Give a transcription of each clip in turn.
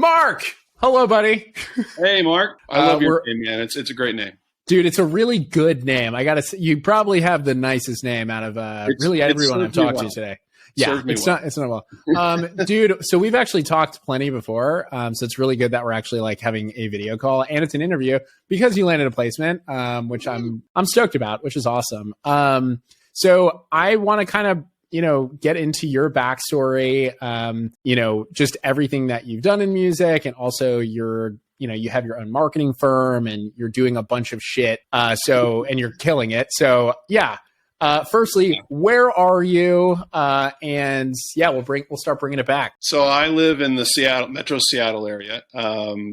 Mark! Hello, buddy. Hey, Mark. I love your name, man. It's a great name. Dude, it's a really good name. I gotta say, you probably have the nicest name out of really everyone I've talked to today. Yeah, it's not well. Dude, so we've actually talked plenty before. So it's really good that we're actually like having a video call and it's an interview because you landed a placement, which I'm stoked about, which is awesome. So I want to kind of, get into your backstory, just everything that you've done in music, and also you have your own marketing firm and you're doing a bunch of shit. And you're killing it. So yeah. Firstly, where are you? And yeah, we'll start bringing it back. So I live in the Metro Seattle area,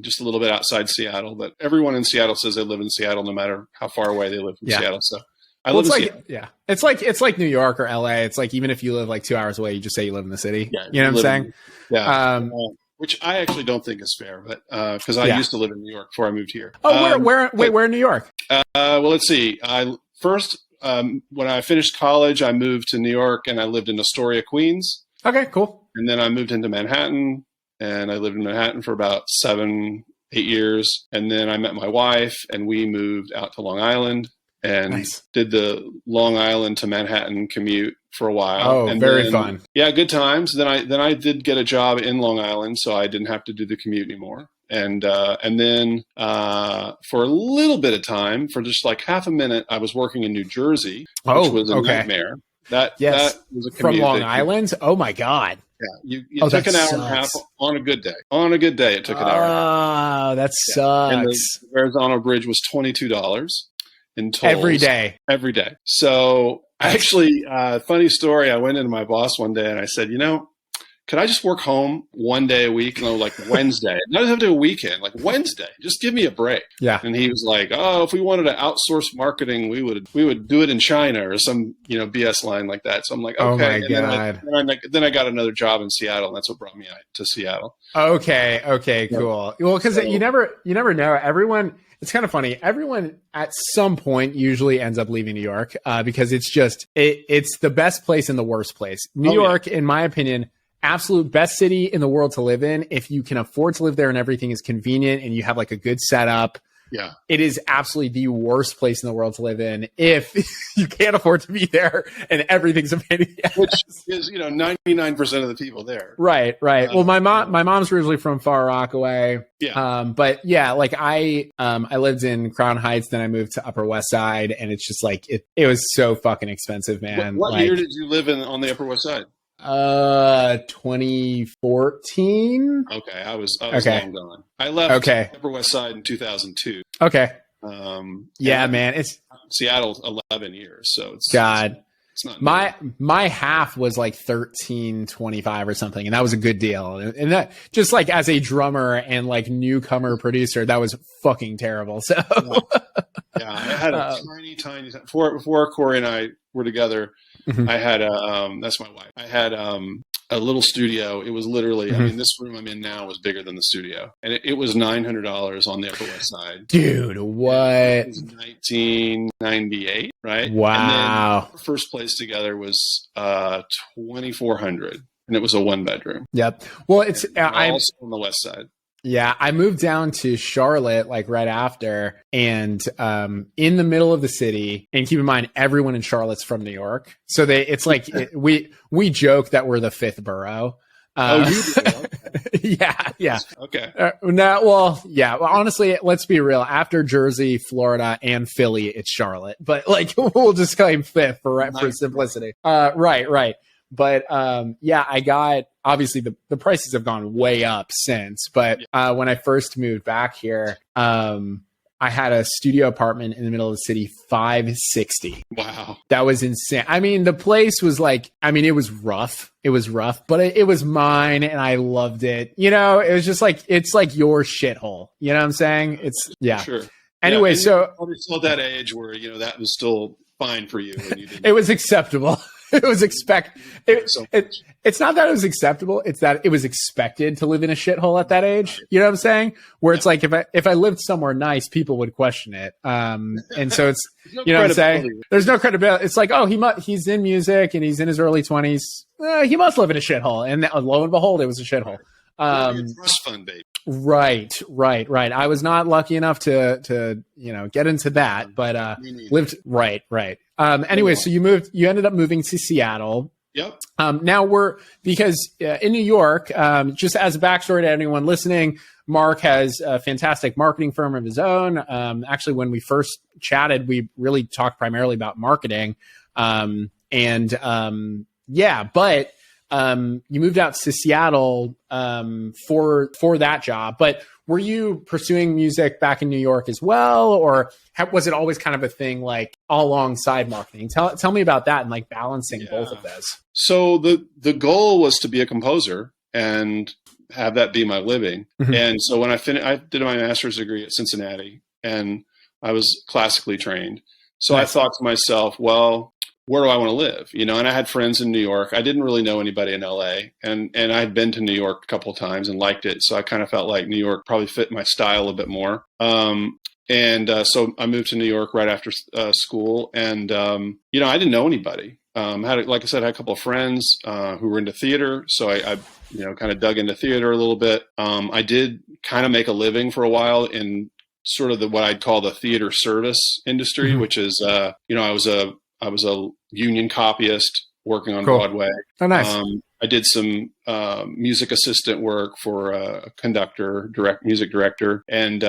just a little bit outside Seattle, but everyone in Seattle says they live in Seattle, no matter how far away they live from Seattle. So I live in Seattle. Yeah. It's like New York or LA. It's like, even if you live like 2 hours away, you just say you live in the city. Yeah, you know what I'm saying? Yeah. Which I actually don't think is fair, but because I used to live in New York before I moved here. Oh, where in New York? Well, let's see. When I finished college, I moved to New York and I lived in Astoria, Queens. Okay, cool. And then I moved into Manhattan and I lived in Manhattan for about 7-8 years. And then I met my wife and we moved out to Long Island and did the Long Island to Manhattan commute for a while. Oh, and very fun. Yeah, good times. Then I did get a job in Long Island, so I didn't have to do the commute anymore. And then for a little bit of time, for just like half a minute, I was working in New Jersey, which was a nightmare. That was a commute. From Long Island? Oh my God. Yeah, you took an hour and a half on a good day. On a good day, it took an hour and a half. Oh, that sucks. And the Verrazano Bridge was $22 in tolls. Every day. Every day. So actually, funny story, I went into my boss one day and I said, could I just work home one day a week? And I was like, Wednesday. Not have to do a weekend, like Wednesday. Just give me a break. Yeah. And he was like, oh, if we wanted to outsource marketing, we would do it in China or some, BS line like that. So I'm like, okay. Oh my God. Then I got another job in Seattle, and that's what brought me to Seattle. Okay, cool. Well, because you never know. Everyone, it's kind of funny. Everyone at some point usually ends up leaving New York because it's just, it's the best place and the worst place. New York, in my opinion, absolute best city in the world to live in. If you can afford to live there and everything is convenient and you have like a good setup, it is absolutely the worst place in the world to live in if you can't afford to be there and everything's a pain in the ass. Which is 99% of the people there. Right. Well, my mom's originally from Far Rockaway. But yeah, like I lived in Crown Heights, then I moved to Upper West Side, and it's just like it was so fucking expensive, man. What year did you live on the Upper West Side? 2014. Okay, I was long gone. I left Upper West Side in 2002. Okay. Man, it's Seattle's 11 years, so it's it's not my half was like 13.25 or something, and that was a good deal. And that, just like as a drummer and like newcomer producer, that was fucking terrible. So I had a tiny before Corey and I were together. Mm-hmm. I had that's my wife. I had a little studio. It was literally, I mean, this room I'm in now was bigger than the studio, and it was $900 on the Upper West Side. Dude, what? It was 1998, right? Wow. And then our first place together was $2,400, and it was a 1-bedroom. Yep. Well, it's I'm also on the West Side. Yeah, I moved down to Charlotte like right after, and in the middle of the city. And keep in mind, everyone in Charlotte's from New York, so it's like we joke that we're the 5th borough. You do? Okay. Yeah. Okay. Well, honestly, let's be real. After Jersey, Florida, and Philly, it's Charlotte. But like, we'll just claim 5th for simplicity. Right. But I got, obviously the prices have gone way up since, but when I first moved back here, I had a studio apartment in the middle of the city, $560. Wow. That was insane. I mean, the place was like, it was rough. But it was mine and I loved it. It was just like, it's like your shithole. You know what I'm saying? It's Sure. Anyway, so probably still at that age where, that was still fine for you. When you didn't. It was acceptable. It was it's not that it was acceptable. It's that it was expected to live in a shithole at that age. You know what I'm saying? Where it's like, if I lived somewhere nice, people would question it. And so it's, you know what I'm saying? There's no credibility. It's like, oh, he's in music and he's in his early 20s. He must live in a shithole. And lo and behold, it was a shithole. Trust fund, baby. Right. I was not lucky enough to get into that, but lived right. Anyway, so you ended up moving to Seattle. Yep. Now because in New York, just as a backstory to anyone listening, Mark has a fantastic marketing firm of his own. Actually, when we first chatted, we really talked primarily about marketing. But you moved out to Seattle for that job. But were you pursuing music back in New York as well, or was it always kind of a thing like all alongside marketing? Tell me about that and like balancing both of those. So the goal was to be a composer and have that be my living. Mm-hmm. And so when I did my master's degree at Cincinnati, and I was classically trained. So nice. I thought to myself, well, where do I want to live? And I had friends in New York. I didn't really know anybody in LA, and I had been to New York a couple of times and liked it. So I kind of felt like New York probably fit my style a bit more. So I moved to New York right after school, and I didn't know anybody. Like I said, I had a couple of friends who were into theater, so I kind of dug into theater a little bit. I did kind of make a living for a while in sort of what I'd call the theater service industry, mm-hmm. which is I was a union copyist working on Broadway. Oh, nice. I did some music assistant work for a conductor, music director, and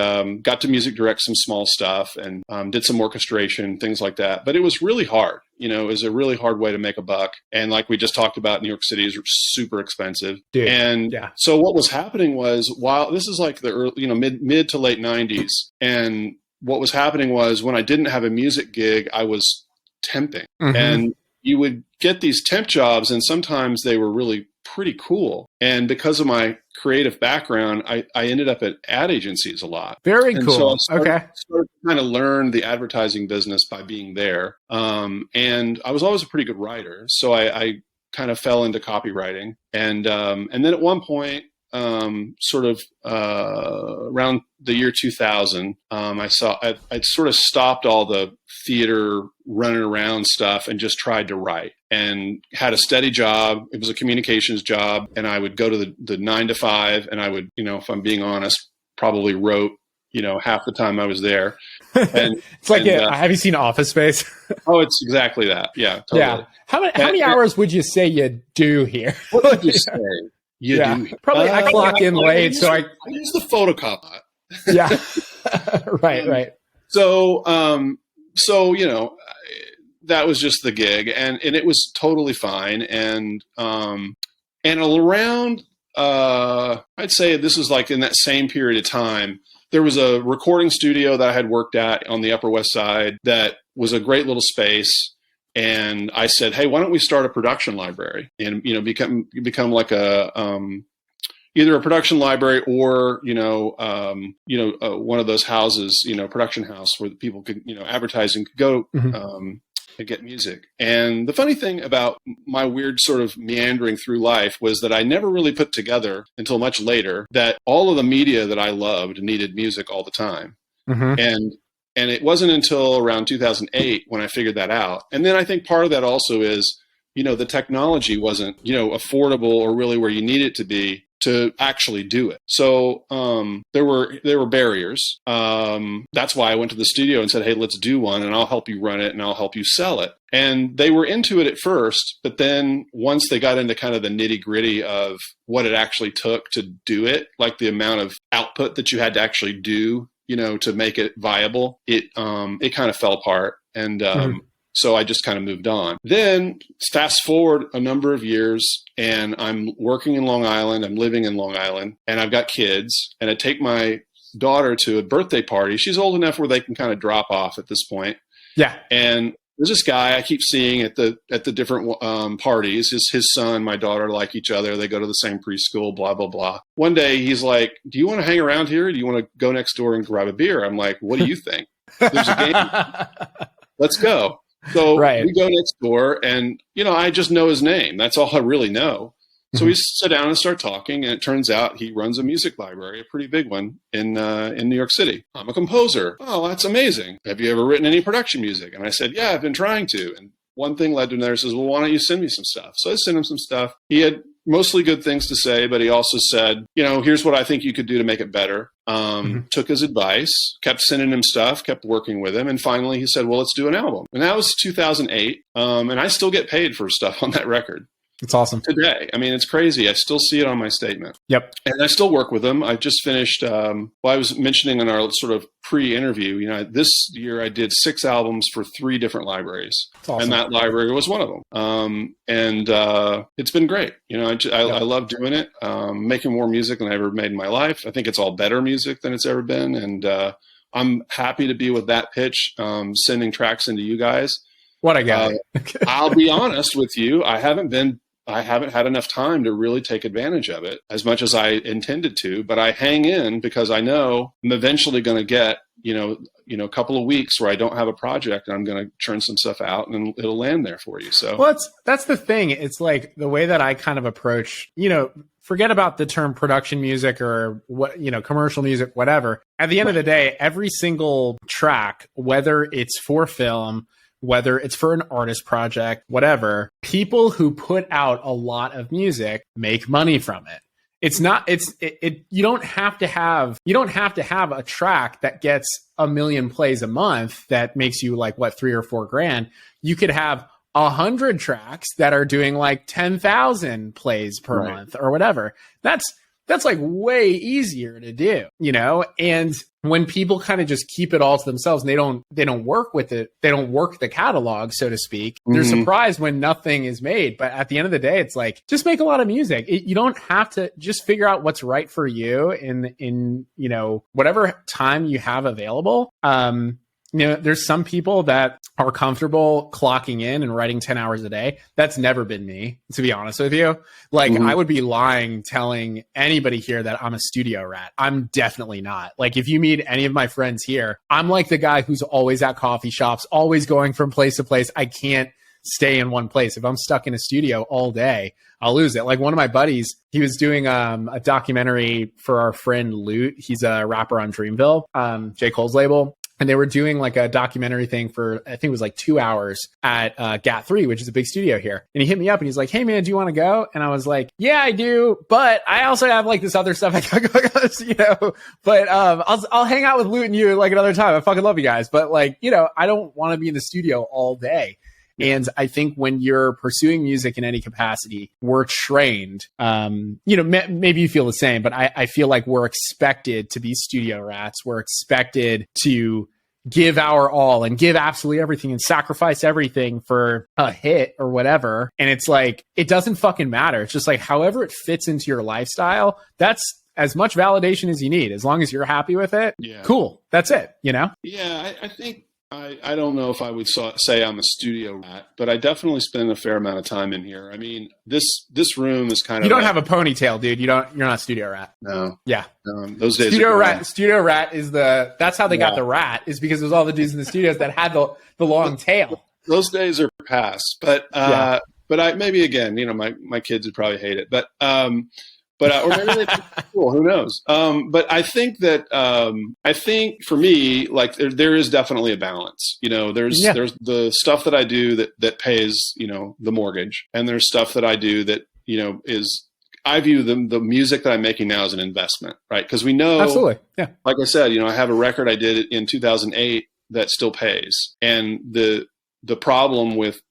got to music direct some small stuff, and did some orchestration, things like that. But it was really hard. It was a really hard way to make a buck. And like we just talked about, New York City is super expensive. Dude, and so what was happening was, while this is like the early, mid to late 90s, and what was happening was when I didn't have a music gig, I was temping. Mm-hmm. And you would get these temp jobs, and sometimes they were really pretty cool. And because of my creative background, I ended up at ad agencies a lot. Very cool. So I started to kind of learn the advertising business by being there. And I was always a pretty good writer. So I kind of fell into copywriting. And then at one point, around the year 2000, I'd sort of stopped all the theater running around stuff and just tried to write, and had a steady job. It was a communications job, and I would go to the 9 to 5, and I would, if I'm being honest, probably wrote, half the time I was there. And it's like, have you seen Office Space? Oh, it's exactly that. Yeah, totally. Yeah. How many hours would you say you do here? What would you say? Do probably I clock in late, so I use the photocopy. Yeah, right. So that was just the gig, and it was totally fine. And around I'd say this is like in that same period of time, there was a recording studio that I had worked at on the Upper West Side that was a great little space. And I said, hey, why don't we start a production library and, become like a, either a production library or, one of those houses, production house where people could, advertising could go, mm-hmm. And get music. And the funny thing about my weird sort of meandering through life was that I never really put together until much later that all of the media that I loved needed music all the time. Mm-hmm. And it wasn't until around 2008 when I figured that out. And then I think part of that also is, the technology wasn't, affordable or really where you need it to be to actually do it. So there were barriers. That's why I went to the studio and said, hey, let's do one, and I'll help you run it and I'll help you sell it. And they were into it at first, but then once they got into kind of the nitty gritty of what it actually took to do it, like the amount of output that you had to actually do, to make it viable, it kind of fell apart. And mm-hmm. So I just kind of moved on. Then fast forward a number of years, and I'm working in Long Island. I'm living in Long Island, and I've got kids, and I take my daughter to a birthday party. She's old enough where they can kind of drop off at this point. Yeah. And there's this guy I keep seeing at the different parties. His son, my daughter like each other. They go to the same preschool, blah, blah, blah. One day he's like, do you want to hang around here? Do you want to go next door and grab a beer? I'm like, what do you think? There's a game. Let's go. So we go next door, and, I just know his name. That's all I really know. So we sit down and start talking, and it turns out he runs a music library, a pretty big one in New York City. I'm a composer. Oh, that's amazing. Have you ever written any production music? And I said, yeah, I've been trying to. And one thing led to another. Says, well, why don't you send me some stuff? So I sent him some stuff. He had mostly good things to say, but he also said, here's what I think you could do to make it better. Took his advice, kept sending him stuff, kept working with him. And finally he said, well, let's do an album. And that was 2008. And I still get paid for stuff on that record. It's awesome. Today. I mean, it's crazy. I still see it on my statement. Yep. And I still work with them. I just finished, I was mentioning in our sort of pre-interview, this year I did 6 albums for 3 different libraries. Awesome. And that library was one of them. It's been great. I love doing it, making more music than I ever made in my life. I think it's all better music than it's ever been. And I'm happy to be with that pitch, sending tracks into you guys. What I got. I'll be honest with you. I haven't had enough time to really take advantage of it as much as I intended to, but I hang in because I know I'm eventually going to get, a couple of weeks where I don't have a project and I'm going to churn some stuff out and it'll land there for you. So that's the thing. It's like the way that I kind of approach, forget about the term production music or what, commercial music, whatever. At the end of the day, every single track, whether it's for film, whether it's for an artist project, whatever, people who put out a lot of music make money from it. You don't have to have a track that gets 1 million plays a month that makes you like what, 3 or 4 grand. You could have 100 tracks that are doing like 10,000 plays per month or whatever. That's like way easier to do, and when people kind of just keep it all to themselves and they don't work with it, they don't work the catalog, so to speak, they're surprised when nothing is made. But at the end of the day, it's like, just make a lot of music. You don't have to, just figure out what's right for you in whatever time you have available. There's some people that are comfortable clocking in and writing 10 hours a day. That's never been me, to be honest with you. Like, I would be lying telling anybody here that I'm a studio rat. I'm definitely not. Like, if you meet any of my friends here, I'm like the guy who's always at coffee shops, always going from place to place. I can't stay in one place. If I'm stuck in a studio all day, I'll lose it. Like, one of my buddies, he was doing a documentary for our friend Loot. He's a rapper on Dreamville, J. Cole's label. And they were doing like a documentary thing for, I think it was like 2 hours at GAT3, which is a big studio here. And he hit me up and he's like, hey man, do you want to go? And I was like, yeah, I do. But I also have like this other stuff I got going, but I'll hang out with Loot and you like another time. I fucking love you guys. But like, I don't want to be in the studio all day. And I think when you're pursuing music in any capacity, we're trained, maybe you feel the same, but I feel like we're expected to be studio rats. We're expected to give our all and give absolutely everything and sacrifice everything for a hit or whatever. And it's like, it doesn't fucking matter. It's just like, however it fits into your lifestyle, that's as much validation as you need. As long as you're happy with it, cool. That's it, Yeah, I think, I don't know if I would say I'm a studio rat, but I definitely spend a fair amount of time in here. I mean, this room is kind of. You don't have a ponytail, dude. You're not studio rat. No. Yeah. Those days. Studio rat is that's how they got the rat, is because it was all the dudes in the studios that had the long tail. Those days are past, but maybe again, my kids would probably hate it, but or maybe they think it's cool. Who knows? But I think that I think for me, like there is definitely a balance. There's the stuff that I do that pays the mortgage, and there's stuff that I do that I view the music that I'm making now as an investment, right? Because we know, absolutely, yeah. Like I said, I have a record I did in 2008 that still pays, and the problem with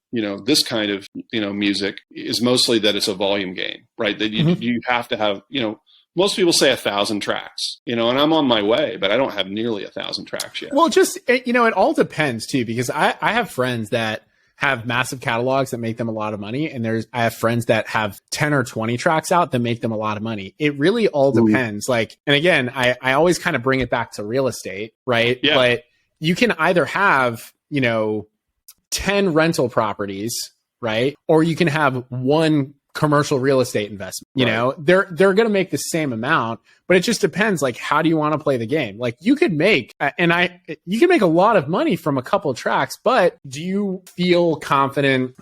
this kind of, music is mostly that it's a volume game, right? That you have to have, most people say 1,000 tracks, and I'm on my way, but I don't have nearly 1,000 tracks yet. Well, just, it all depends too, because I have friends that have massive catalogs that make them a lot of money. And I have friends that have 10 or 20 tracks out that make them a lot of money. It really all depends. Like, and again, I always kind of bring it back to real estate, right? Yeah. But you can either have, 10 rental properties, right? Or you can have one commercial real estate investment. They're going to make the same amount, but it just depends. Like, how do you want to play the game? Like, you could make, you can make a lot of money from a couple of tracks, but do you feel confident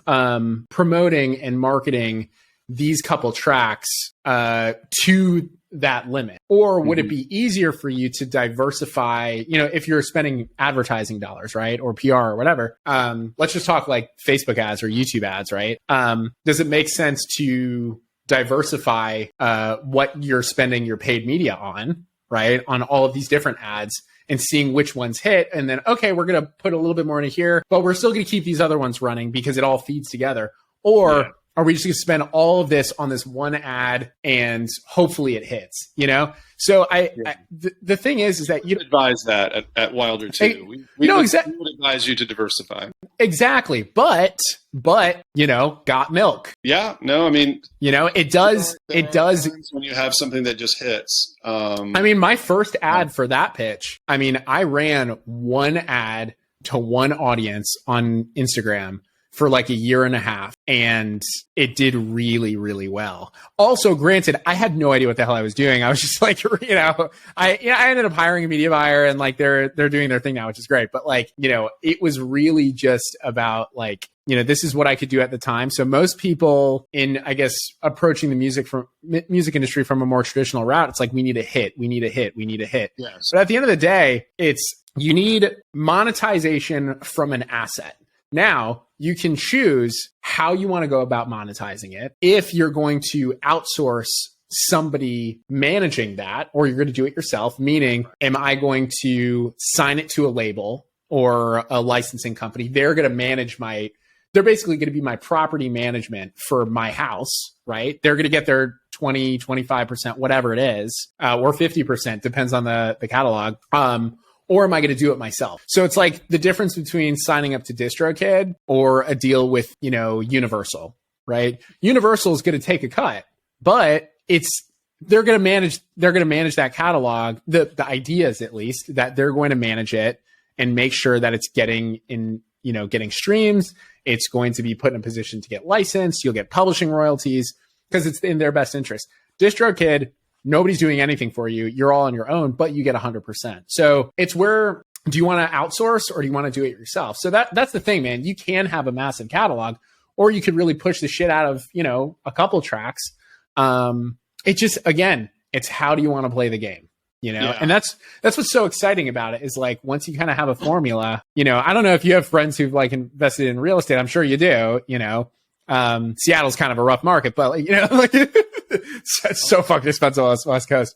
promoting and marketing these couple tracks to that limit? Or would it be easier for you to diversify, if you're spending advertising dollars, right? Or PR or whatever. Let's just talk like Facebook ads or YouTube ads, right? Does it make sense to diversify what you're spending your paid media on, right? On all of these different ads and seeing which ones hit. And then, okay, we're going to put a little bit more into here, but we're still going to keep these other ones running because it all feeds together. Or are we just going to spend all of this on this one ad and hopefully it hits, you know? So the thing is that you advise that at Wilder too. We would advise you to diversify. Exactly. But, you know, got milk. Yeah. No, I mean, you know, it does when you have something that just hits. I mean, my first ad for that pitch, I mean, I ran one ad to one audience on Instagram for like a year and a half, and it did really, really well. Also, granted, I had no idea what the hell I was doing. I was just like, you know, I ended up hiring a media buyer, and like they're doing their thing now, which is great. But like, you know, it was really just about like, you know, this is what I could do at the time. So most people in, I guess, approaching the music industry from a more traditional route, it's like, we need a hit. Yes. But at the end of the day, you need monetization from an asset. Now, you can choose how you want to go about monetizing it. If you're going to outsource somebody managing that, or you're going to do it yourself, meaning, am I going to sign it to a label or a licensing company? They're going to manage they're basically going to be my property management for my house, right? They're going to get their 20, 25%, whatever it is, or 50%, depends on the catalog. Or am I going to do it myself? So it's like the difference between signing up to DistroKid or a deal with, you know, Universal, right? Universal is going to take a cut, but they're going to manage that catalog. The ideas, at least, that they're going to manage it and make sure that it's getting streams. It's going to be put in a position to get licensed. You'll get publishing royalties because it's in their best interest. DistroKid, nobody's doing anything for you. You're all on your own, but you get 100%. So it's where, do you want to outsource or do you want to do it yourself? So that's the thing, man. You can have a massive catalog, or you could really push the shit out of, you know, a couple tracks. It just, again, it's how do you want to play the game, you know? Yeah. And that's what's so exciting about it, is like, once you kind of have a formula, you know, I don't know if you have friends who've like invested in real estate. I'm sure you do, you know. Seattle's kind of a rough market, but like, you know, like it's so fucking expensive on the West Coast.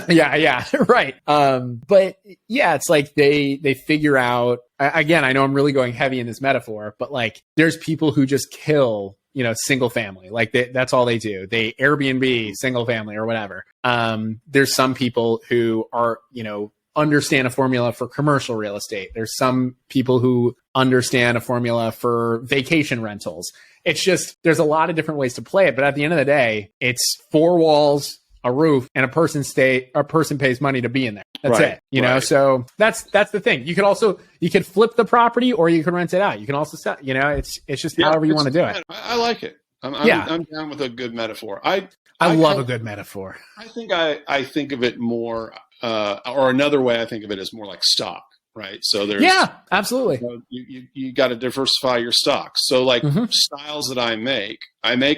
Yeah, right. But yeah, it's like they figure out, again, I know I'm really going heavy in this metaphor, but like, there's people who just kill, you know, single family. Like that's all they do. They Airbnb single family or whatever. There's some people who are, you know, understand a formula for commercial real estate. There's some people who understand a formula for vacation rentals. It's just, there's a lot of different ways to play it. But at the end of the day, it's four walls, a roof, and a person pays money to be in there. That's it. You know, so that's the thing. You could flip the property, or you can rent it out. You can also sell, you know, it's just however you want to do it. I like it. I'm down with a good metaphor. I love a good metaphor. I think of it more, or another way I think of it is more like stock, right? So there's, absolutely. You got to diversify your stocks. So like styles that I make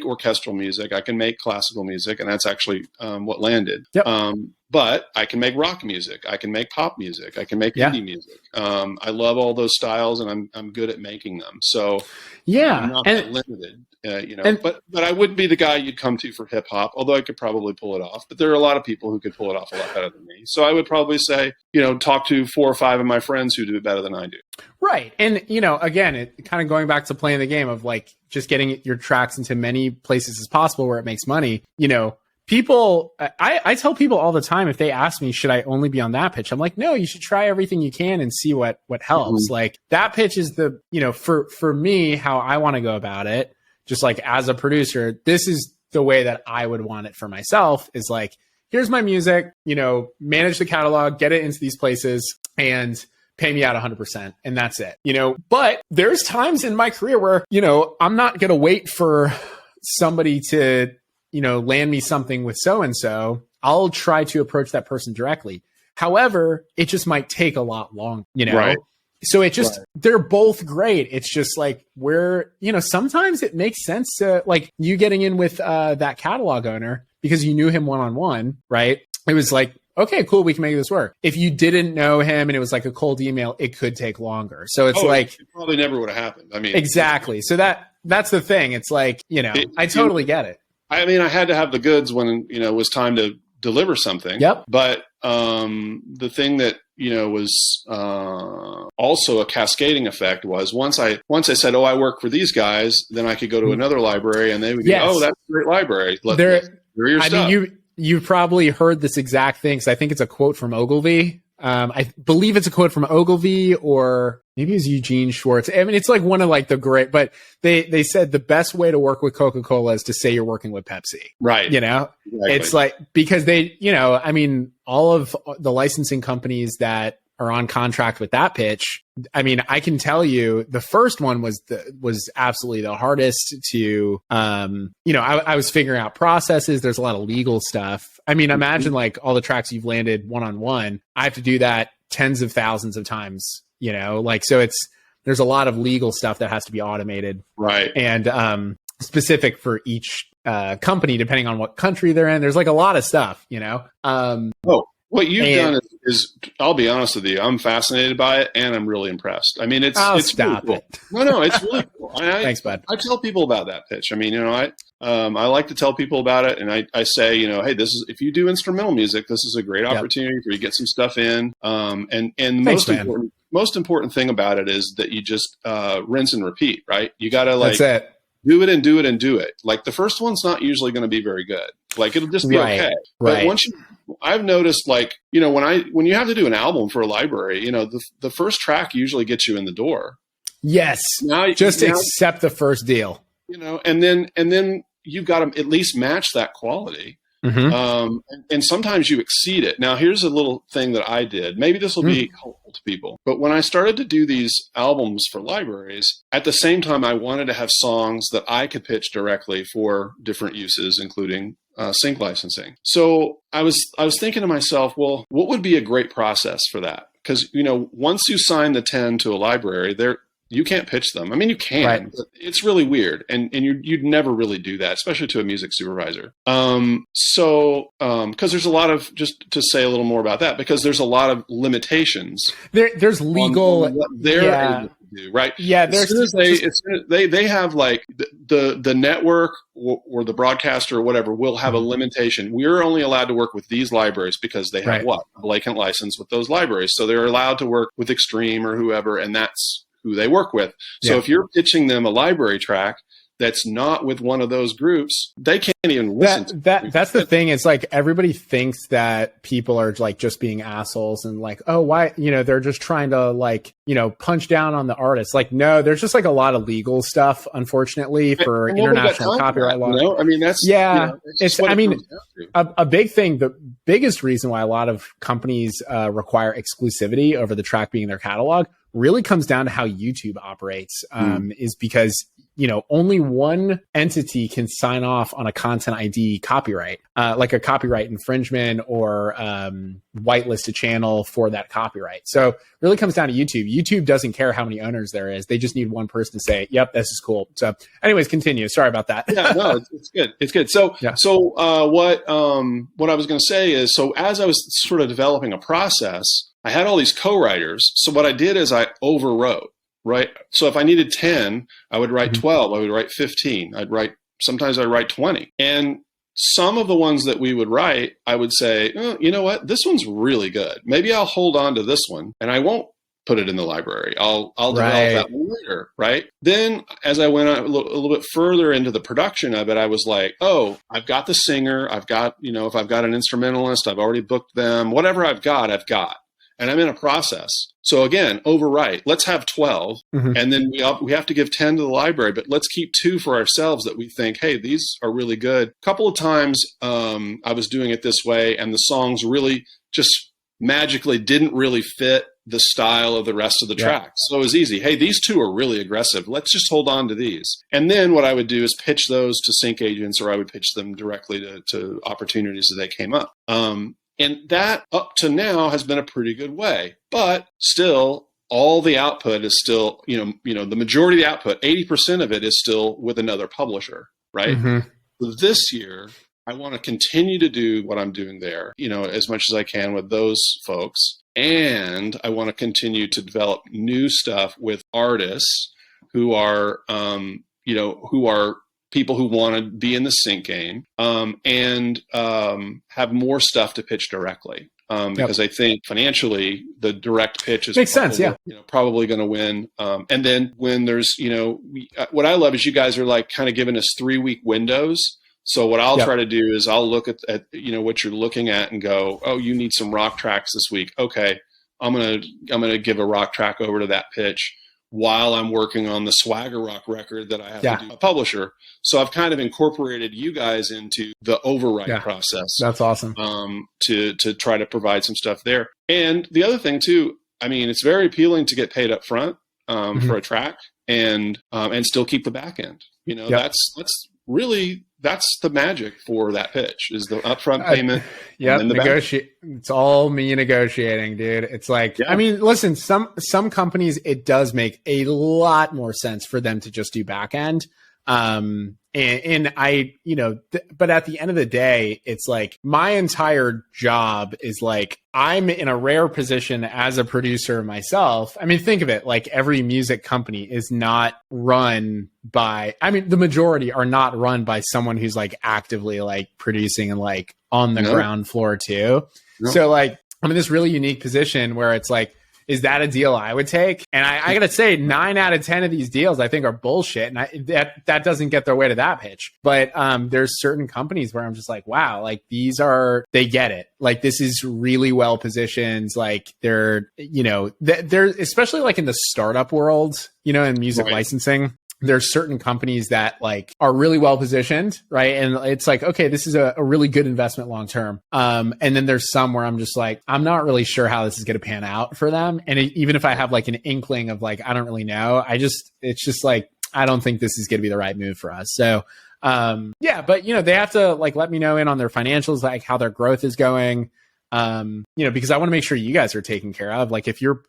orchestral music. I can make classical music, and that's actually what landed. Yep. But I can make rock music. I can make pop music. I can make indie music. I love all those styles, and I'm good at making them. So I'm not that limited. You know, but I wouldn't be the guy you'd come to for hip hop, although I could probably pull it off. But there are a lot of people who could pull it off a lot better than me. So I would probably say, you know, talk to 4 or 5 of my friends who do it better than I do. Right. And, you know, again, it kind of going back to playing the game of like just getting your tracks into many places as possible where it makes money. You know, people, I tell people all the time, if they ask me, should I only be on that pitch? I'm like, no, you should try everything you can and see what helps. Like that pitch is the, you know, for me, how I want to go about it. Just like as a producer, this is the way that I would want it for myself, is like, here's my music, you know, manage the catalog, get it into these places, and pay me out 100%. And that's it, you know. But there's times in my career where, you know, I'm not going to wait for somebody to, you know, land me something with so-and-so. I'll try to approach that person directly. However, it just might take a lot longer, you know. Right. So it just, they're both great. It's just like you know, sometimes it makes sense to like you getting in with that catalog owner because you knew him one-on-one, right? It was like, okay, cool, we can make this work. If you didn't know him and it was like a cold email, it could take longer. So it's like, it probably never would have happened. I mean, exactly. So that's the thing. It's like, you know, I totally get it. I mean, I had to have the goods when, it was time to deliver something. Yep. But the thing that, was also a cascading effect was once I said, I work for these guys, then I could go to another library and they would go, that's a great library. I mean, you've probably heard this exact thing. So I think it's a quote from Ogilvy. I believe it's a quote from Ogilvy, or maybe it's Eugene Schwartz. I mean, it's like one of like the great, but they said the best way to work with Coca-Cola is to say you're working with Pepsi. Right. Exactly. It's like, because they, I mean, all of the licensing companies that are on contract with that pitch, I mean, I can tell you the first one was absolutely the hardest to, I was figuring out processes. There's a lot of legal stuff. I mean, imagine like all the tracks you've landed one-on-one. I have to do that tens of thousands of times, so there's a lot of legal stuff that has to be automated. Right. And, specific for each, company, depending on what country they're in. There's like a lot of stuff, What you've done is, I'll be honest with you, I'm fascinated by it and I'm really impressed. I mean, it's stop really cool. it. No, it's really cool. Thanks, bud. I tell people about that pitch. I mean, I like to tell people about it, and I say, hey, this is, if you do instrumental music, this is a great opportunity for you to get some stuff in. And the most important thing about it is that you just rinse and repeat, right? You got to like That's it. Do it and do it and do it. Like the first one's not usually going to be very good. Like it'll just be okay. But once I've noticed, like, when you have to do an album for a library, the first track usually gets you in the door. Yes. Accept the first deal. And then you've got to at least match that quality. Mm-hmm. And sometimes you exceed it. Now, here's a little thing that I did. Maybe this will be helpful to people. But when I started to do these albums for libraries, at the same time, I wanted to have songs that I could pitch directly for different uses, including sync licensing. So I was thinking to myself, well, what would be a great process for that? Because, once you sign the 10 to a library, you can't pitch them. I mean, you can, but it's really weird. And you'd never really do that, especially to a music supervisor. Because there's a lot of, just to say a little more about that, because there's a lot of limitations. There's legal. On what they're able to do, right? Yeah. They have like the network or the broadcaster or whatever will have a limitation. We're only allowed to work with these libraries because they have a blanket license with those libraries. So they're allowed to work with Extreme or whoever, and that's who they work with. So if you're pitching them a library track that's not with one of those groups, they can't even listen to that's the thing. It's like everybody thinks that people are like just being assholes and like, oh, why, they're just trying to like, punch down on the artist. Like, no, there's just like a lot of legal stuff, unfortunately, for international copyright law. I mean, that's, it's, I mean, a big thing, the biggest reason why a lot of companies require exclusivity over the track being in their catalog really comes down to how YouTube operates, is because, only one entity can sign off on a content ID copyright, like a copyright infringement or whitelist a channel for that copyright. So it really comes down to YouTube. YouTube doesn't care how many owners there is. They just need one person to say, yep, this is cool. So anyways, continue. Sorry about that. No, it's good. It's good. So, what I was going to say is, so as I was sort of developing a process, I had all these co-writers. So what I did is I overwrote, right? So if I needed 10, I would write 12. I would write 15. Sometimes I'd write 20. And some of the ones that we would write, I would say, you know what? This one's really good. Maybe I'll hold on to this one and I won't put it in the library. I'll develop that one later, right? Then as I went a little bit further into the production of it, I was like, oh, I've got the singer. I've got, if I've got an instrumentalist, I've already booked them. Whatever I've got. And I'm in a process. So again, overwrite. Let's have 12. And then we have to give 10 to the library, but let's keep 2 for ourselves that we think, hey, these are really good. A couple of times I was doing it this way, and the songs really just magically didn't really fit the style of the rest of the track. So it was easy. Hey, these 2 are really aggressive. Let's just hold on to these. And then what I would do is pitch those to sync agents, or I would pitch them directly to opportunities as they came up. And that up to now has been a pretty good way, but still all the output is still, the majority of the output, 80% of it is still with another publisher, right? So this year, I want to continue to do what I'm doing there, as much as I can with those folks. And I want to continue to develop new stuff with artists who are people who want to be in the sync game, and have more stuff to pitch directly. Because I think financially the direct pitch is makes sense. Yeah. Probably going to win. And then when there's, what I love is you guys are like kind of giving us 3-week windows. So what I'll try to do is I'll look at what you're looking at and go, oh, you need some rock tracks this week. Okay. I'm going to give a rock track over to that pitch while I'm working on the Swagger Rock record that I have to do a publisher. So I've kind of incorporated you guys into the overwrite process. That's awesome. To try to provide some stuff there. And the other thing too, I mean, it's very appealing to get paid up front for a track and still keep the back end. That's the magic for that pitch is the upfront payment. It's all me negotiating, dude. It's like, I mean, listen, some companies, it does make a lot more sense for them to just do back end. And I, but at the end of the day, it's like my entire job is like, I'm in a rare position as a producer myself. I mean, think of it like every music company is not run by, the majority are not run by someone who's like actively like producing and like on the ground floor too. So like, I'm in this really unique position where it's like, is that a deal I would take? And I got to say 9 out of 10 of these deals I think are bullshit. And that doesn't get their way to that pitch. But there's certain companies where I'm just like, wow, like they get it. Like this is really well positioned. Like they're especially like in the startup world, in music licensing. There's certain companies that like are really well positioned, right? And it's like, okay, this is a really good investment long term. And then there's some where I'm just like, I'm not really sure how this is going to pan out for them. And even if I have like an inkling of like, I don't really know, it's just like, I don't think this is going to be the right move for us. So, but they have to like let me know in on their financials, like how their growth is going. Because I want to make sure you guys are taken care of. Like if you're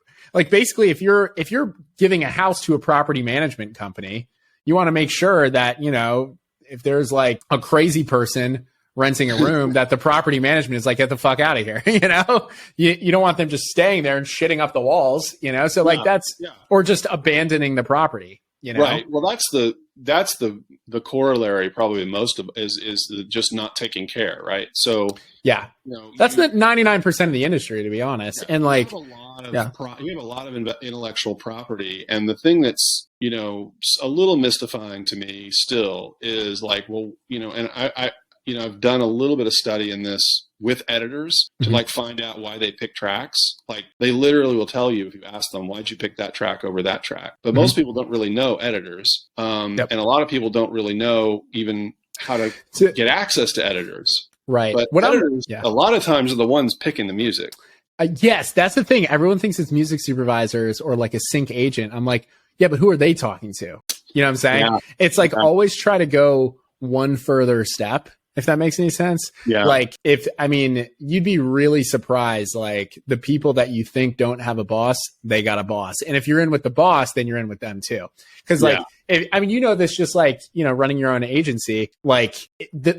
giving a house to a property management company, you want to make sure that, if there's like a crazy person renting a room that the property management is like, get the fuck out of here. You don't want them just staying there and shitting up the walls, so like or just abandoning the property, Right. Well, that's the corollary probably most of is just not taking care. Right. So that's the 99% of the industry, to be honest. And like, we have a lot of intellectual property. And the thing that's, a little mystifying to me still is like, well, and I've done a little bit of study in this with editors to like find out why they pick tracks. Like they literally will tell you if you ask them, why'd you pick that track over that track? But most people don't really know editors. And a lot of people don't really know even how to get access to editors. Right. But editors, a lot of times are the ones picking the music. Yes, that's the thing. Everyone thinks it's music supervisors or like a sync agent. I'm like, yeah, but who are they talking to? You know what I'm saying? Yeah. It's like always try to go one further step, if that makes any sense. Yeah. Like you'd be really surprised, like the people that you think don't have a boss, they got a boss. And if you're in with the boss, then you're in with them too. Cause like, this just like, running your own agency, like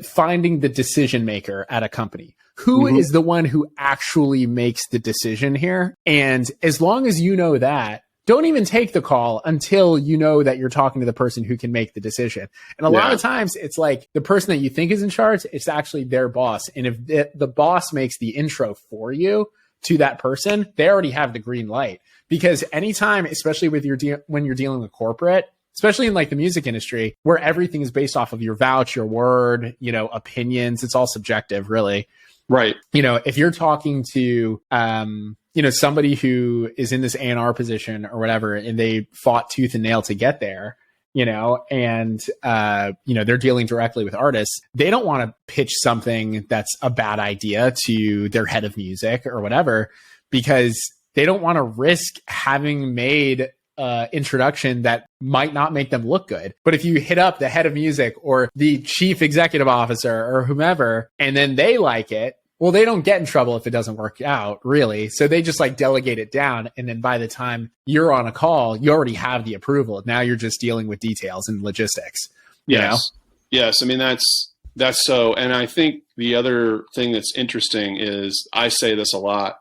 finding the decision maker at a company. Who is the one who actually makes the decision here? And as long as you know that, don't even take the call until you know that you're talking to the person who can make the decision. And a lot of times it's like the person that you think is in charge, it's actually their boss. And if the boss makes the intro for you to that person, they already have the green light. Because anytime, especially with when you're dealing with corporate, especially in like the music industry, where everything is based off of your vouch, your word, opinions, it's all subjective, really. Right. If you're talking to, somebody who is in this A&R position or whatever, and they fought tooth and nail to get there, and they're dealing directly with artists, they don't want to pitch something that's a bad idea to their head of music or whatever, because they don't want to risk having made introduction that might not make them look good. But if you hit up the head of music or the chief executive officer or whomever, and then they like it, well, they don't get in trouble if it doesn't work out, really. So they just like delegate it down. And then by the time you're on a call, you already have the approval. Now you're just dealing with details and logistics. Yes. Yes. I mean, that's so. And I think the other thing that's interesting is I say this a lot,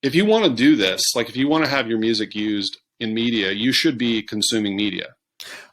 if you want to do this, like if you want to have your music used in media, you should be consuming media.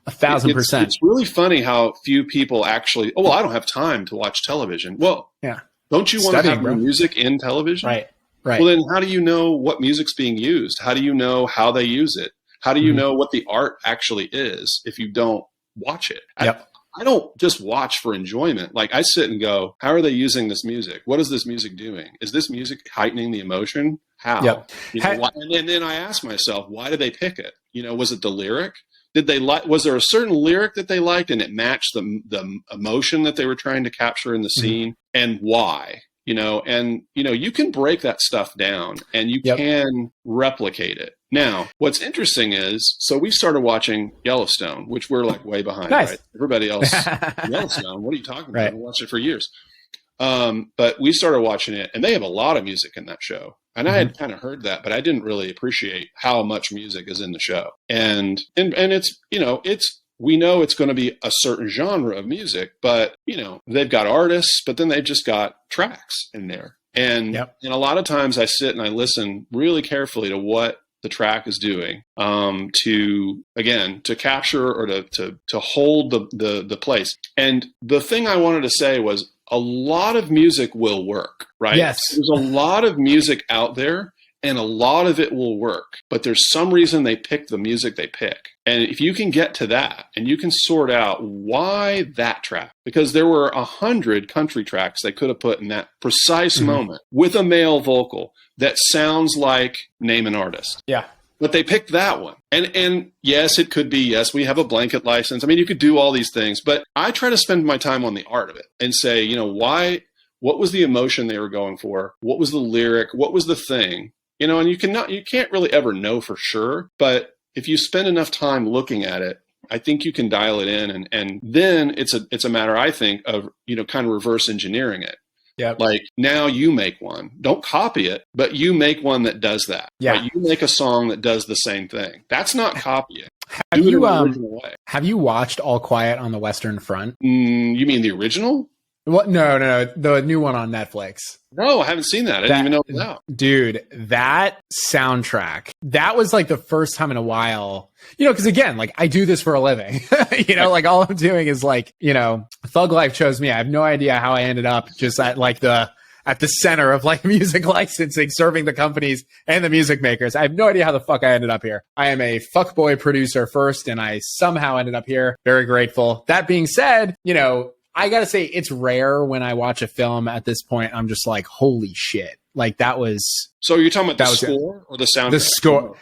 1,000%. It's really funny how few people actually, oh, well, I don't have time to watch television. Well, yeah. Don't you want to have the music in television? Right. Right. Well, then how do you know what music's being used? How do you know how they use it? How do you know what the art actually is if you don't watch it? Yep. I don't just watch for enjoyment. Like I sit and go, how are they using this music? What is this music doing? Is this music heightening the emotion? How? Yep. And then I ask myself, why did they pick it? Was it the lyric? Did they was there a certain lyric that they liked and it matched the emotion that they were trying to capture in the scene? And why? You can break that stuff down and you can replicate it. Now, what's interesting is, so we started watching Yellowstone, which we're like way behind, right? Everybody else, Yellowstone, what are you talking about? I've watched it for years. But we started watching it and they have a lot of music in that show. And I had kind of heard that, but I didn't really appreciate how much music is in the show. And it's, we know it's going to be a certain genre of music, but they've got artists, but then they've just got tracks in there. And a lot of times I sit and I listen really carefully to what the track is doing, to capture or to hold the place. And the thing I wanted to say was a lot of music will work, right? Yes. There's a lot of music out there and a lot of it will work, but there's some reason they pick the music they pick. And if you can get to that and you can sort out why that track, because there were 100 country tracks they could have put in that precise moment with a male vocal that sounds like name an artist. Yeah. But they picked that one. And yes, it could be, yes, we have a blanket license. I mean, you could do all these things, but I try to spend my time on the art of it and say, why, what was the emotion they were going for? What was the lyric? What was the thing? And you can't really ever know for sure, but if you spend enough time looking at it, I think you can dial it in. And then it's a matter, I think, of, kind of reverse engineering it. Yeah. Like now you make one. Don't copy it, but you make one that does that. Yeah. Right? You make a song that does the same thing. That's not copying. Have you watched All Quiet on the Western Front? You mean the original? What? No. The new one on Netflix. No, I haven't seen that. I didn't even know it was out. Dude, that soundtrack, that was like the first time in a while, because again, like I do this for a living, like all I'm doing is like, Thug Life chose me. I have no idea how I ended up just at the center of like music licensing, serving the companies and the music makers. I have no idea how the fuck I ended up here. I am a fuckboy producer first, and I somehow ended up here. Very grateful. That being said, I gotta say, it's rare when I watch a film at this point. I'm just like, holy shit. Like that was. So you're talking about the score or the soundtrack? The score.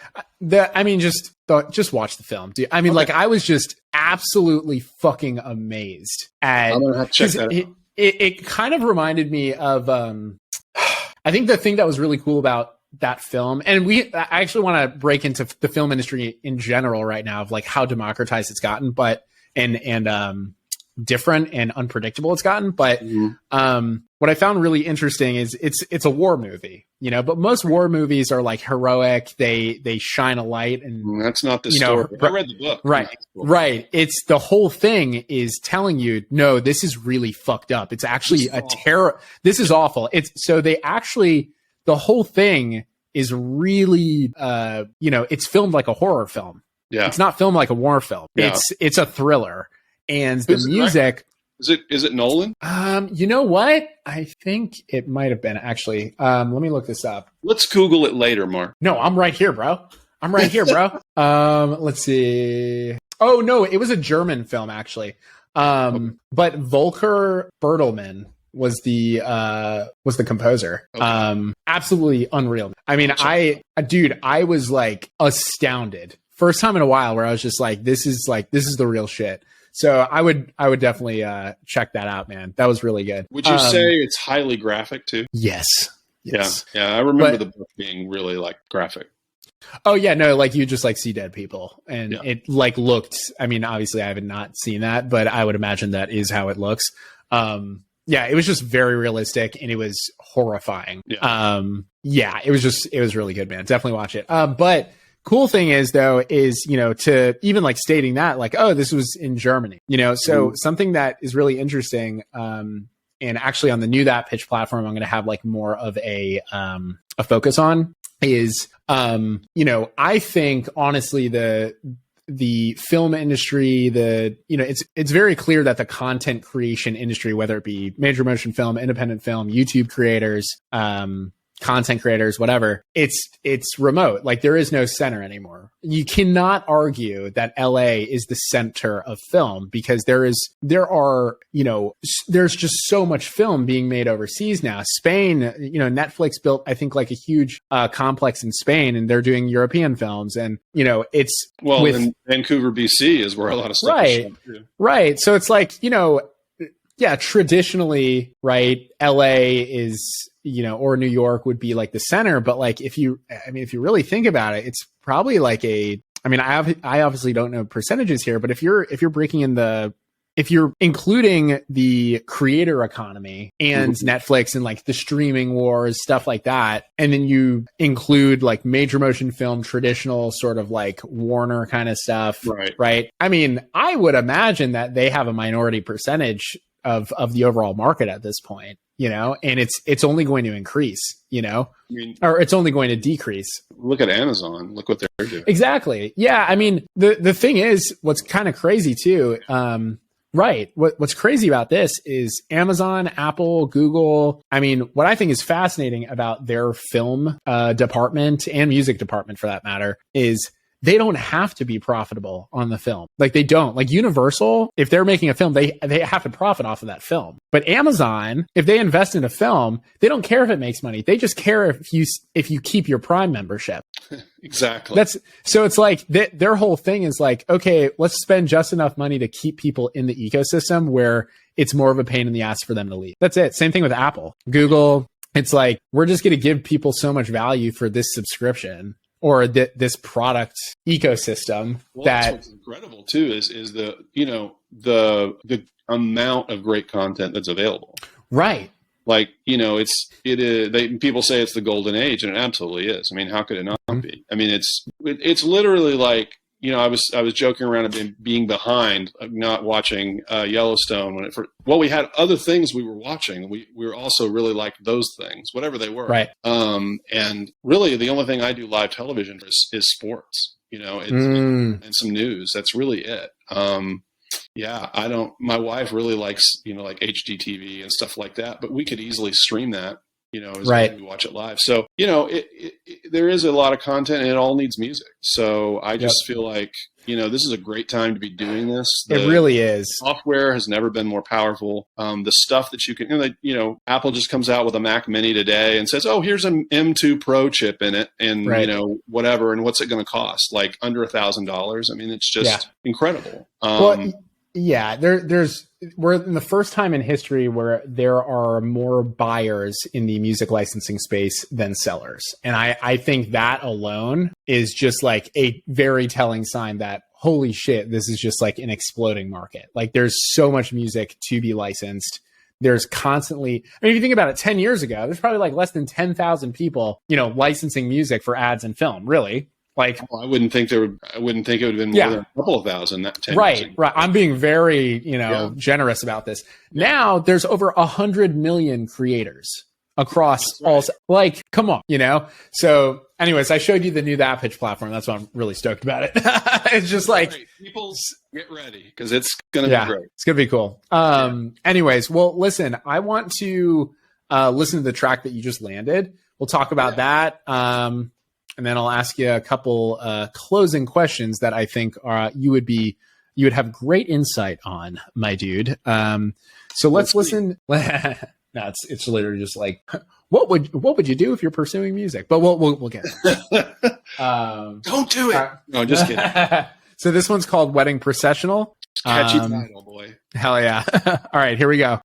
Just watch the film, dude. I mean, like I was just absolutely fucking amazed at. I'm gonna have to check that out. It kind of reminded me of, I think the thing that was really cool about that film, and I actually want to break into the film industry in general right now of like how democratized it's gotten, but, and different and unpredictable it's gotten. But what I found really interesting is it's a war movie, but most war movies are like heroic. They shine a light, and that's not the story. I read the book. Right. It's the whole thing is telling you, no, this is really fucked up. It's actually a terror. This is awful. The whole thing is really, it's filmed like a horror film. Yeah. It's not filmed like a war film. Yeah. It's a thriller. And the music, is it Nolan? You know what? I think it might have been actually. Let me look this up. Let's Google it later, Mark. No, I'm right here, bro. Let's see. Oh no, it was a German film actually. But Volker Bertelmann was the composer. Okay. Absolutely unreal. I mean, I was like astounded. First time in a while where I was just like, this is the real shit. So I would definitely check that out, man. That was really good. Would you say it's highly graphic too? Yes. Yeah. I remember the book being really like graphic. Oh yeah, no, like you just like see dead people, and it like looked. I mean, obviously I have not seen that, but I would imagine that is how it looks. Yeah, it was just very realistic, and it was horrifying. Yeah. It was really good, man. Definitely watch it. But cool thing is though, is, to even like stating that like, oh, this was in Germany, so something that is really interesting. And actually on the New That Pitch platform, I'm going to have like more of a focus on is, I think honestly, the film industry, it's very clear that the content creation industry, whether it be major motion film, independent film, YouTube creators, content creators, whatever, it's remote. Like there is no center anymore. You cannot argue that LA is the center of film because there's just so much film being made overseas now. Spain, Netflix built, I think, like a huge complex in Spain, and they're doing European films, and in Vancouver, BC is where a lot of stuff is shot too. Right. So it's like, traditionally, right, LA is, or New York would be like the center. But like, if you really think about it, it's probably like I obviously don't know percentages here, but if you're including the creator economy and Netflix and like the streaming wars, stuff like that, and then you include like major motion film, traditional sort of like Warner kind of stuff, right? I mean, I would imagine that they have a minority percentage of the overall market at this point, and it's only going to increase, or it's only going to decrease. Look at Amazon. Look what they're doing. Exactly. Yeah. I mean, the thing is, what's kind of crazy too, right. What's crazy about this is Amazon, Apple, Google. I mean, what I think is fascinating about their film department and music department, for that matter, is they don't have to be profitable on the film. Like they don't. Like Universal, if they're making a film, they have to profit off of that film. But Amazon, if they invest in a film, they don't care if it makes money. They just care if you keep your Prime membership. Exactly. So it's like their whole thing is like, okay, let's spend just enough money to keep people in the ecosystem where it's more of a pain in the ass for them to leave. That's it. Same thing with Apple, Google. It's like, we're just going to give people so much value for this subscription or this product ecosystem. Well, that's what's incredible too is the the amount of great content that's available. Right. Like, people say it's the golden age, and it absolutely is. I mean, how could it not be? I mean, it's literally like, I was joking around about being behind, not watching Yellowstone we had other things we were watching. We were also really like those things, whatever they were. Right. And really the only thing I do live television is sports, and some news. That's really it. My wife really likes, like HGTV and stuff like that, but we could easily stream that, as we watch it live. So, there is a lot of content and it all needs music. So I just feel like, this is a great time to be doing this. It really is. Software has never been more powerful. The stuff that you can, Apple just comes out with a Mac Mini today and says, oh, here's an M2 Pro chip in it and, whatever. And what's it going to cost? Like under $1,000. I mean, it's just incredible. Yeah, we're in the first time in history where there are more buyers in the music licensing space than sellers. And I think that alone is just like a very telling sign that, holy shit, this is just like an exploding market. Like there's so much music to be licensed. There's constantly, if you think about it, 10 years ago, there's probably like less than 10,000 people, licensing music for ads and film, really. Like, I wouldn't think it would have been more than a couple of thousand. Right. I'm being very, generous about this. Now there's over 100 million creators across all. Like, come on, So, anyways, I showed you the new That Pitch platform. That's why I'm really stoked about it. It's just like, people get ready because it's gonna be great. It's gonna be cool. Anyways, well, listen, I want to listen to the track that you just landed. We'll talk about that. And then I'll ask you a couple closing questions that I think you would have great insight on, my dude. So let's listen. No, it's literally just like, what would you do if you're pursuing music? But we'll get it. Don't do it. No, just kidding. So this one's called Wedding Processional. Catchy title, boy. Hell yeah. All right, here we go.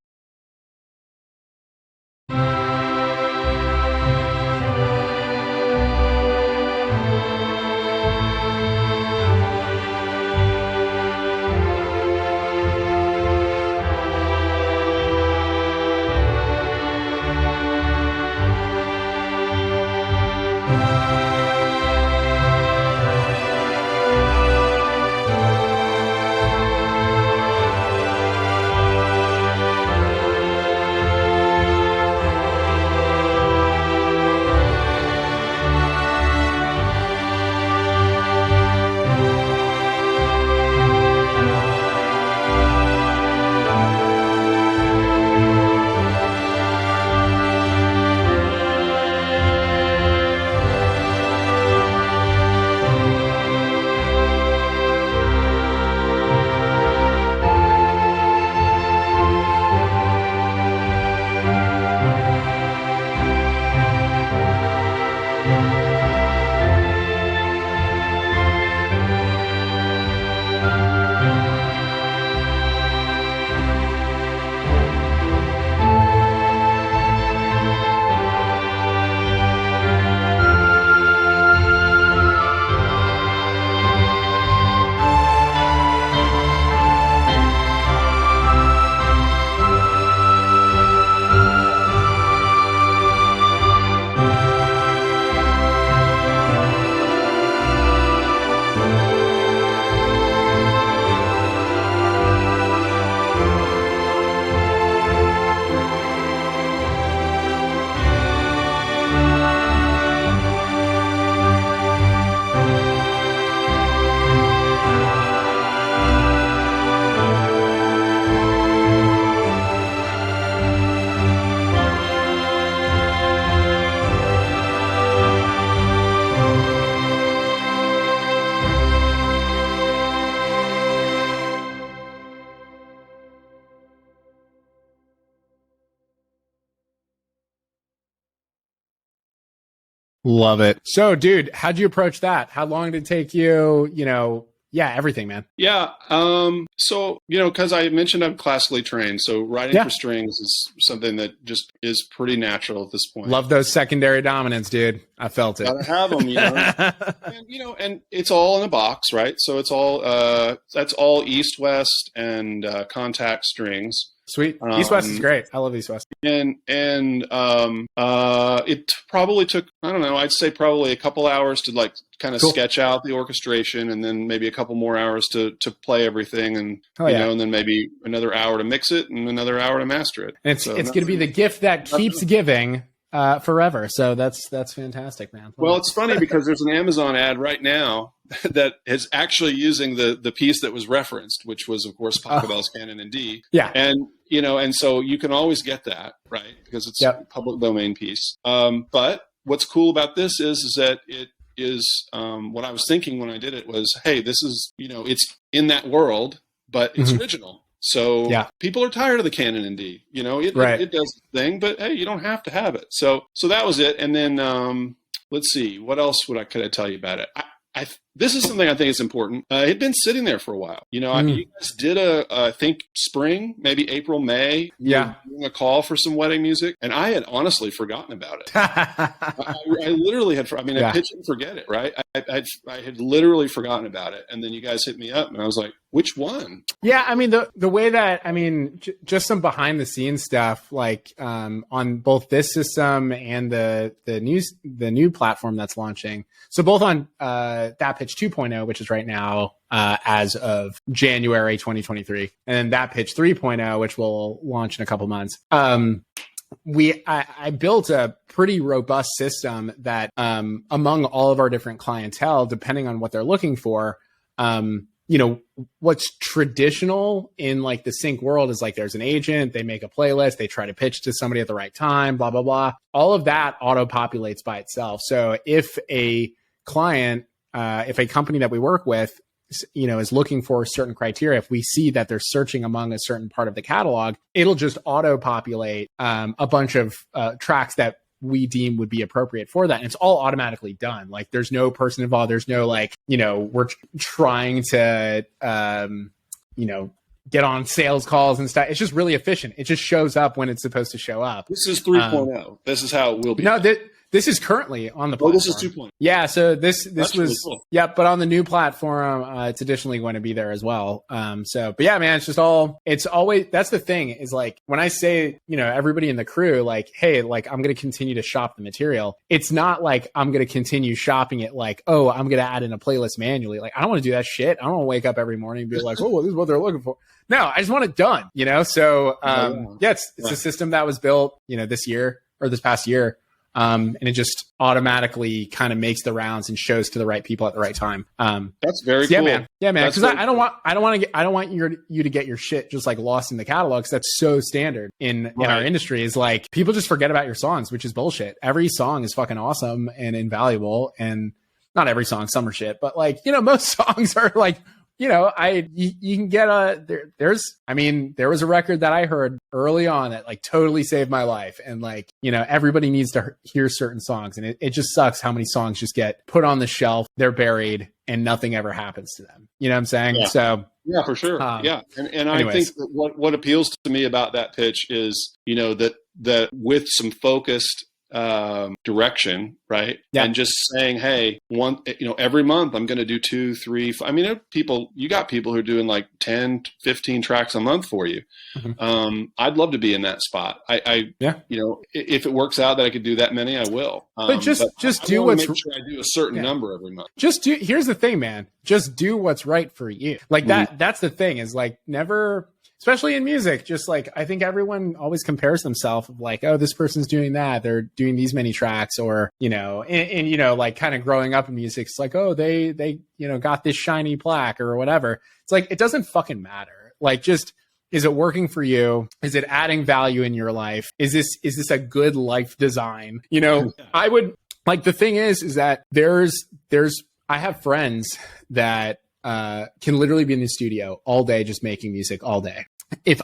Love it. So, dude, how'd you approach that? How long did it take you? Yeah, everything, man. Yeah. So, because I mentioned I'm classically trained, so writing for strings is something that just is pretty natural at this point. Love those secondary dominants, dude. I felt it. Gotta have them, and it's all in a box, right? So it's all that's all East West and contact strings. Sweet. East West is great. I love East West. And it probably took, I don't know, I'd say probably a couple hours to kind of sketch out the orchestration, and then maybe a couple more hours to play everything, and and then maybe another hour to mix it and another hour to master it. And it's going to be the gift that keeps giving forever. So that's fantastic, man. Well, it's funny because there's an Amazon ad right now that is actually using the piece that was referenced, which was, of course, Pachelbel's Canon in D. Yeah. And so you can always get that, right? Because it's a public domain piece. But what's cool about this is that it is, what I was thinking when I did it was, hey, this is, it's in that world, but it's original. So people are tired of the Canon in D. It does the thing, but hey, you don't have to have it. So that was it. And then let's see, what else could I tell you about it? This is something I think is important. It had been sitting there for a while. You guys did I think spring, maybe April, May. Doing a call for some wedding music, and I had honestly forgotten about it. I literally had. I pitch and forget it, right? I had literally forgotten about it, and then you guys hit me up, and I was like, "Which one?" Yeah, I mean the way that just some behind the scenes stuff, like on both this system and the new platform that's launching. So both on that pitch 2.0, which is right now as of January 2023, and then that pitch 3.0, which will launch in a couple months. I built a pretty robust system that among all of our different clientele, depending on what they're looking for, what's traditional in like the sync world is like there's an agent, they make a playlist, they try to pitch to somebody at the right time, blah, blah, blah. All of that auto populates by itself. So if a client, if a company that we work with, is looking for certain criteria, if we see that they're searching among a certain part of the catalog, it'll just auto populate a bunch of tracks that we deem would be appropriate for that. And it's all automatically done. Like there's no person involved. There's no we're trying to, get on sales calls and stuff. It's just really efficient. It just shows up when it's supposed to show up. This is 3.0. This is how it will be. No, this is currently on the platform. This is 2.0. Yeah, so this That's was really cool. but on the new platform, it's additionally going to be there as well. But yeah, man, it's always, that's the thing is like when I say, everybody in the crew, like, hey, like I'm going to continue to shop the material. It's not like I'm going to continue shopping it like, oh, I'm going to add in a playlist manually. Like I don't want to do that shit. I don't want to wake up every morning and be like, oh, well, this is what they're looking for. No, I just want it done, So, it's a system that was built, this past year. And it just automatically kind of makes the rounds and shows to the right people at the right time. That's very cool. Yeah, man. Because I don't want you to get your shit just like lost in the catalog. Because that's so standard in our industry. Is like people just forget about your songs, which is bullshit. Every song is fucking awesome and invaluable, and not every song, some are shit, but like most songs are like. You can get there was a record that I heard early on that like totally saved my life. And like, everybody needs to hear certain songs. And it just sucks how many songs just get put on the shelf, they're buried and nothing ever happens to them. You know what I'm saying? Yeah. So yeah, for sure. Yeah. And I think that what appeals to me about that pitch is, that with some focused direction, right? Yeah. And just saying, hey, every month I'm going to do 2, 3, 5. You got people who are doing like 10, 15 tracks a month for you. Mm-hmm. I'd love to be in that spot. If it works out that I could do that many, I will. But just do what's make sure I do a certain number every month. Here's the thing, man. Just do what's right for you. Like that's the thing is like never, especially in music, just like I think everyone always compares themselves of like, oh, this person's doing that, they're doing these many tracks, or like kind of growing up in music, it's like, oh, they got this shiny plaque or whatever. It's like it doesn't fucking matter. Like just is it working for you? Is it adding value in your life? Is this a good life design? I would like the thing is that I have friends that can literally be in the studio all day, just making music all day. If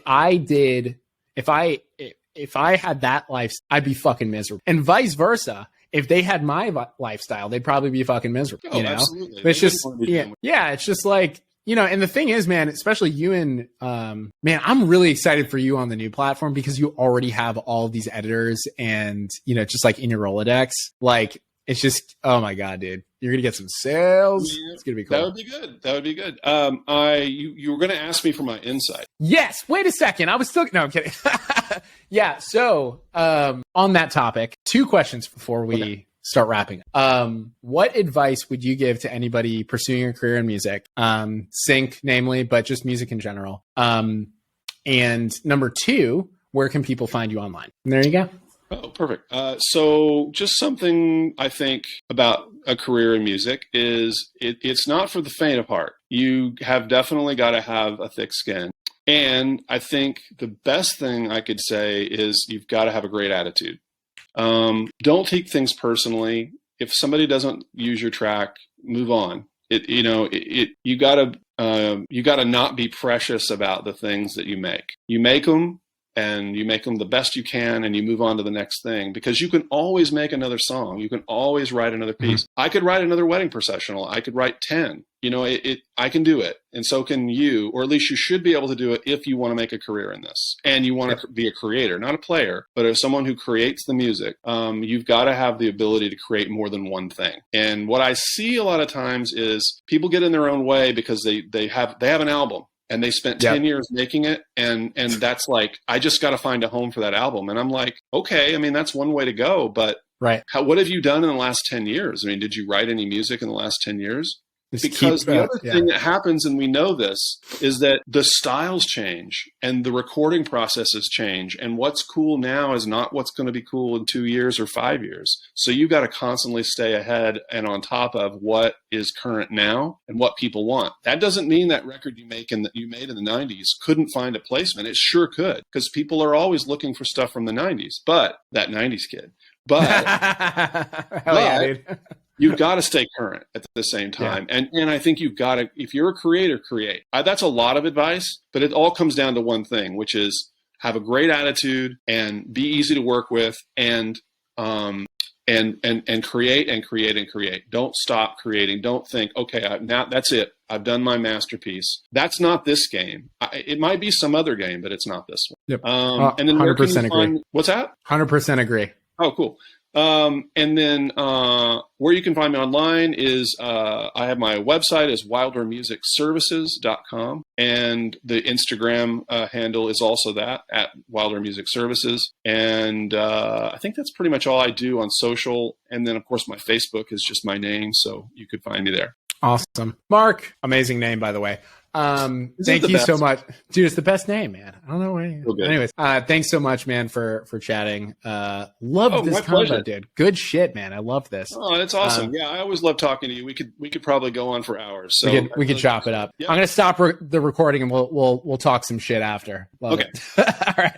if I had that life, I'd be fucking miserable. And vice versa. If they had my lifestyle, they'd probably be fucking miserable. Oh, absolutely. But it's just, it's just like, and the thing is, man, especially you and, man, I'm really excited for you on the new platform because you already have all of these editors and, just like in your Rolodex, like, it's just, oh my God, dude, you're going to get some sales. Yeah, it's going to be cool. That would be good. That would be good. You were going to ask me for my insight. Yes. Wait a second. I was still, no, I'm kidding. Yeah. So, on that topic, 2 questions before we start wrapping up. What advice would you give to anybody pursuing a career in music? Sync, namely, but just music in general. And number 2, where can people find you online? And there you go. Oh, perfect. So just something I think about a career in music is it's not for the faint of heart. You have definitely got to have a thick skin. And I think the best thing I could say is you've got to have a great attitude. Don't take things personally. If somebody doesn't use your track, move on. You gotta not be precious about the things that you make. You make them, and you make them the best you can, and you move on to the next thing, because you can always make another song. You can always write another piece. Mm-hmm. I could write another wedding processional. I could write 10. I can do it. And so can you, or at least you should be able to do it if you want to make a career in this. And you want to be a creator, not a player, but as someone who creates the music, you've got to have the ability to create more than one thing. And what I see a lot of times is people get in their own way because they have an album. And they spent 10 years making it. And that's like, I just got to find a home for that album. And I'm like, okay, I mean, that's one way to go. But what have you done in the last 10 years? I mean, did you write any music in the last 10 years? Because the other thing that happens, and we know this, is that the styles change and the recording processes change. And what's cool now is not what's going to be cool in 2 years or 5 years. So you've got to constantly stay ahead and on top of what is current now and what people want. That doesn't mean that record you made in the 90s couldn't find a placement. It sure could, because people are always looking for stuff from the 90s, but that 90s kid. But, hell yeah, dude. You've got to stay current at the same time. Yeah. And I think you've got to, if you're a creator, create. That's a lot of advice, but it all comes down to one thing, which is have a great attitude and be easy to work with and create and create and create. Don't stop creating. Don't think, okay, now that's it. I've done my masterpiece. That's not this game. It might be some other game, but it's not this one. Yep. And then 100% agree. What's that? 100% agree. Oh, cool. And then where you can find me online is I have my website is wildermusicservices.com, and the Instagram handle is also that, at Wilder Music Services. And I think that's pretty much all I do on social. And then, of course, my Facebook is just my name, so you could find me there. Awesome. Mark, amazing name, by the way. Thank you so much, dude. It's the best name, man. I don't know why. Anyways, thanks so much, man, for chatting. Love this convo, dude. Good shit, man. I love this. Oh, that's awesome. Yeah, I always love talking to you. We could probably go on for hours. So we could chop it up. Yep. I'm gonna stop the recording and we'll talk some shit after. Love okay. All right.